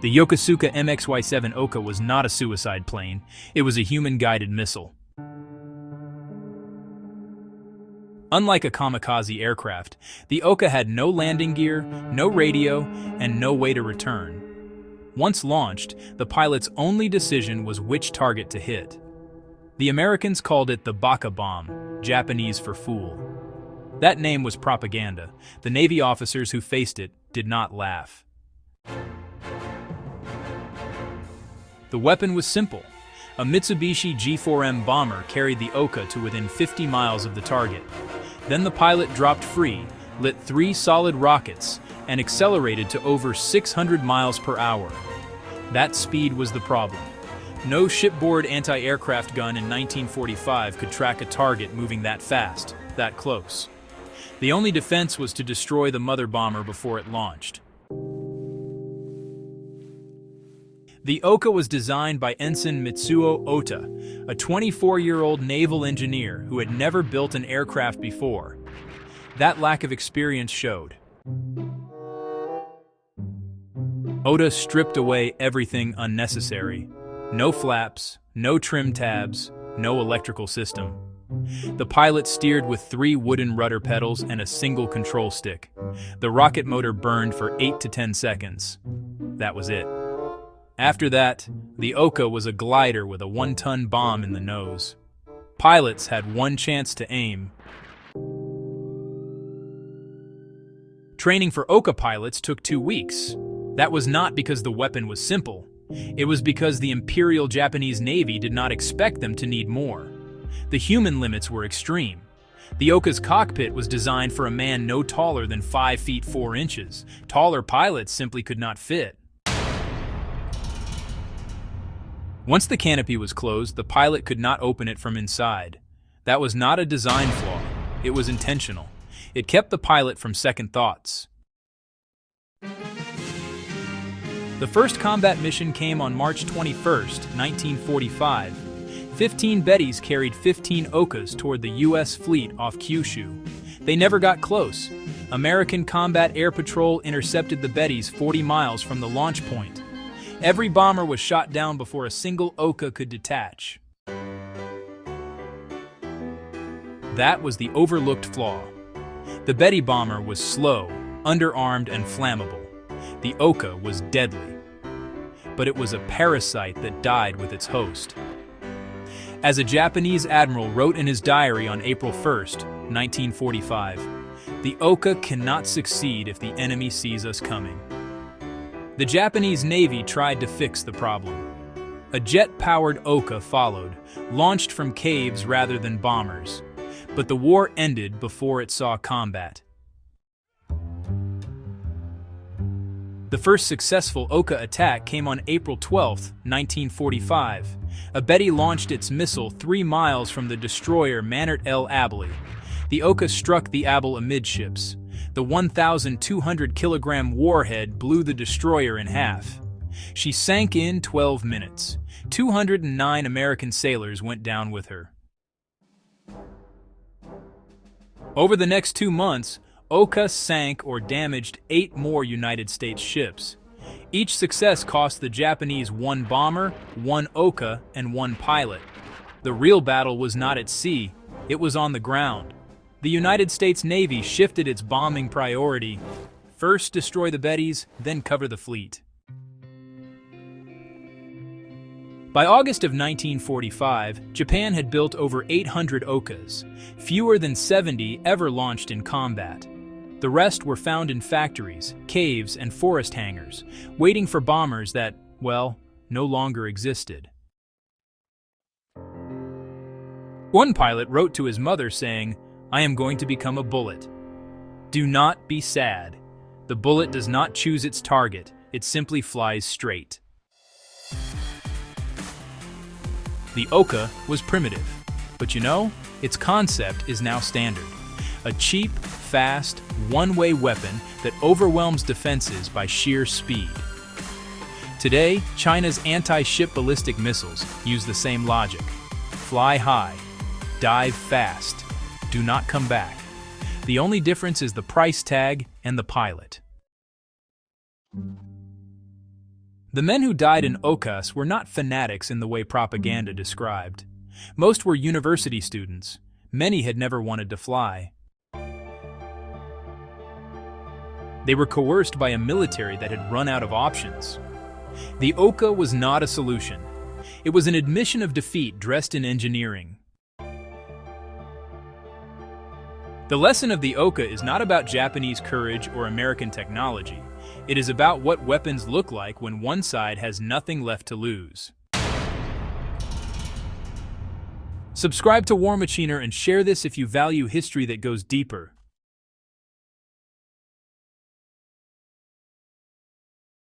The Yokosuka MXY7 Ohka was not a suicide plane, it was a human-guided missile. Unlike a kamikaze aircraft, the Ohka had no landing gear, no radio, and no way to return. Once launched, the pilot's only decision was which target to hit. The Americans called it the Baka Bomb, Japanese for fool. That name was propaganda. The Navy officers who faced it did not laugh. The weapon was simple. A Mitsubishi G4M bomber carried the Ohka to within 50 miles of the target. Then the pilot dropped free, lit 3 solid rockets, and accelerated to over 600 miles per hour. That speed was the problem. No shipboard anti-aircraft gun in 1945 could track a target moving that fast, that close. The only defense was to destroy the mother bomber before it launched. The Ohka was designed by Ensign Mitsuo Ota, a 24-year-old naval engineer who had never built an aircraft before. That lack of experience showed. Ota stripped away everything unnecessary. No flaps, no trim tabs, no electrical system. The pilot steered with 3 wooden rudder pedals and a single control stick. The rocket motor burned for 8 to 10 seconds. That was it. After that, the Ohka was a glider with a 1-ton bomb in the nose. Pilots had one chance to aim. Training for Ohka pilots took 2 weeks. That was not because the weapon was simple. It was because the Imperial Japanese Navy did not expect them to need more. The human limits were extreme. The Ohka's cockpit was designed for a man no taller than 5 feet 4 inches. Taller pilots simply could not fit. Once the canopy was closed, the pilot could not open it from inside. That was not a design flaw. It was intentional. It kept the pilot from second thoughts. The first combat mission came on March 21, 1945. 15 Bettys carried 15 Ohkas toward the U.S. fleet off Kyushu. They never got close. American Combat Air Patrol intercepted the Bettys 40 miles from the launch point. Every bomber was shot down before a single Ohka could detach. That was the overlooked flaw. The Betty bomber was slow, underarmed, and flammable. The Ohka was deadly. But it was a parasite that died with its host. As a Japanese admiral wrote in his diary on April 1, 1945, "The Ohka cannot succeed if the enemy sees us coming." The Japanese Navy tried to fix the problem. A jet-powered Ohka followed, launched from caves rather than bombers. But the war ended before it saw combat. The first successful Ohka attack came on April 12, 1945. A Betty launched its missile 3 miles from the destroyer Manert El Abli. The Ohka struck the Abel amidships. The 1,200-kilogram warhead blew the destroyer in half. She sank in 12 minutes. 209 American sailors went down with her. Over the next 2 months, Ohka sank or damaged 8 more United States ships. Each success cost the Japanese 1 bomber, 1 Ohka, and 1 pilot. The real battle was not at sea, it was on the ground. The United States Navy shifted its bombing priority. First destroy the Bettys, then cover the fleet. By August of 1945, Japan had built over 800 Ohkas, fewer than 70 ever launched in combat. The rest were found in factories, caves, and forest hangars, waiting for bombers that, well, no longer existed. One pilot wrote to his mother saying, "I am going to become a bullet." Do not be sad. The bullet does not choose its target, it simply flies straight. The Ohka was primitive, but you know, its concept is now standard. A cheap, fast, one-way weapon that overwhelms defenses by sheer speed. Today, China's anti-ship ballistic missiles use the same logic. Fly high, dive fast, do not come back. The only difference is the price tag and the pilot. The men who died in Ohka were not fanatics in the way propaganda described. Most were university students. Many had never wanted to fly. They were coerced by a military that had run out of options. The Ohka was not a solution. It was an admission of defeat dressed in engineering. The lesson of the Ohka is not about Japanese courage or American technology. It is about what weapons look like when one side has nothing left to lose. Subscribe to War Machiner and share this if you value history that goes deeper.